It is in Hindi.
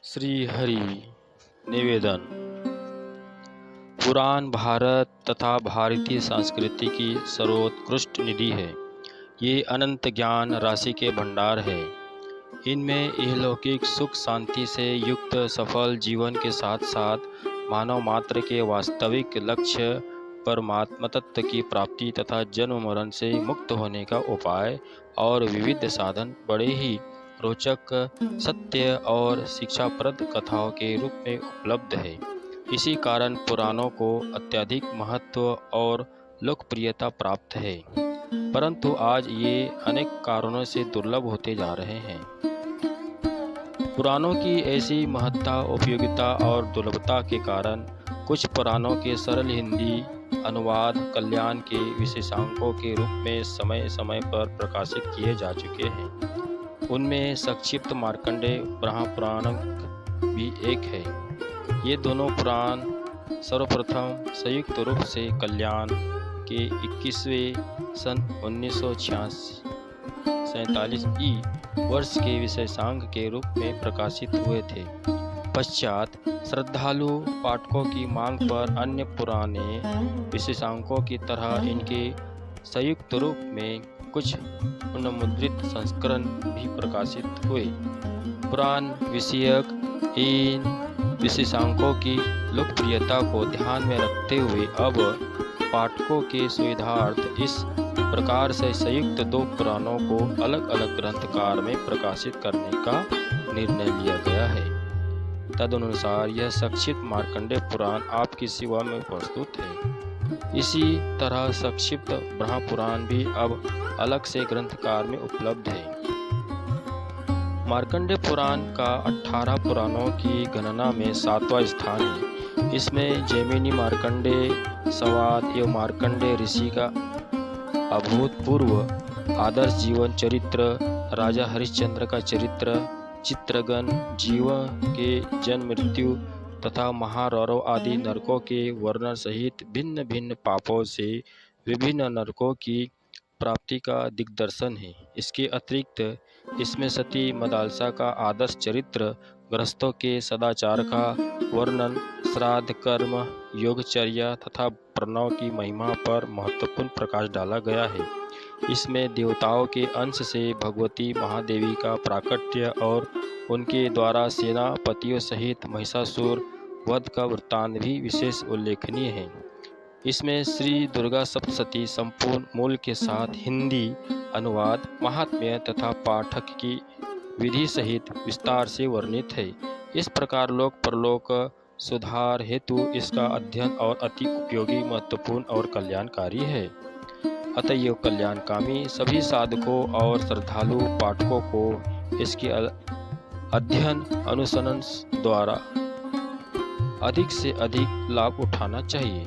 श्री हरि निवेदन। पुराण भारत तथा भारतीय संस्कृति की सर्वोत्कृष्ट निधि है। ये अनंत ज्ञान राशि के भंडार है। इनमें इहलौकिक सुख शांति से युक्त सफल जीवन के साथ साथ मानव मात्र के वास्तविक लक्ष्य परमात्मा तत्व की प्राप्ति तथा जन्म मरण से मुक्त होने का उपाय और विविध साधन बड़े ही रोचक, सत्य और शिक्षाप्रद कथाओं के रूप में उपलब्ध है। इसी कारण पुराणों को अत्यधिक महत्व और लोकप्रियता प्राप्त है, परंतु आज ये अनेक कारणों से दुर्लभ होते जा रहे हैं। पुराणों की ऐसी महत्ता, उपयोगिता और दुर्लभता के कारण कुछ पुराणों के सरल हिंदी अनुवाद कल्याण के विशेषांकों के रूप में समय समय पर प्रकाशित किए जा चुके हैं। उनमें संक्षिप्त मार्कंडेय ब्रह्मपुराण भी एक है। ये दोनों पुराण सर्वप्रथम संयुक्त रूप से कल्याण के 21वें सन 1947 ई वर्ष के विशेषांक के रूप में प्रकाशित हुए थे। पश्चात श्रद्धालु पाठकों की मांग पर अन्य पुराने विशेषांकों की तरह इनके संयुक्त रूप में कुछ पुनर्मुद्रित संस्करण भी प्रकाशित हुए। पुराण विषयक इन विशेषांकों की लोकप्रियता को ध्यान में रखते हुए अब पाठकों के सुविधार्थ इस प्रकार से संयुक्त दो पुराणों को अलग अलग ग्रंथकार में प्रकाशित करने का निर्णय लिया गया है। तदनुसार यह संक्षिप्त मार्कंडेय पुराण आपकी सेवा में प्रस्तुत है। इसी तरह संक्षिप्त ब्रह्मपुराण भी अब अलग से ग्रंथकार में उपलब्ध है। मार्कंडेय पुराण का 18 पुराणों की गणना में 7वां स्थान है। इसमें जैमिनी मार्कंडेय संवाद एवं मार्कंडेय ऋषि का अभूतपूर्व आदर्श जीवन चरित्र, राजा हरिश्चंद्र का चरित्र, चित्रगण, जीव के जन्म मृत्यु तथा महारौरव आदि नरकों के वर्णन सहित भिन्न भिन्न पापों से विभिन्न नरकों की प्राप्ति का दिग्दर्शन है। इसके अतिरिक्त इसमें सती मदालसा का आदर्श चरित्र, गृहस्थों के सदाचार का वर्णन, श्राद्ध कर्म, योगचर्या तथा प्रणव की महिमा पर महत्वपूर्ण प्रकाश डाला गया है। इसमें देवताओं के अंश से भगवती महादेवी का प्राकट्य और उनके द्वारा सेनापतियों सहित महिषासुर वध का वृत्तांत भी विशेष उल्लेखनीय है। इसमें श्री दुर्गा सप्तशती संपूर्ण मूल के साथ हिंदी अनुवाद, महात्म्य तथा पाठक की विधि सहित विस्तार से वर्णित है। इस प्रकार लोक परलोक सुधार हेतु इसका अध्ययन और अति उपयोगी, महत्वपूर्ण और कल्याणकारी है। अतएव कल्याणकामी सभी साधकों और श्रद्धालु पाठकों को इसके अध्ययन अनुसरण द्वारा अधिक से अधिक लाभ उठाना चाहिए।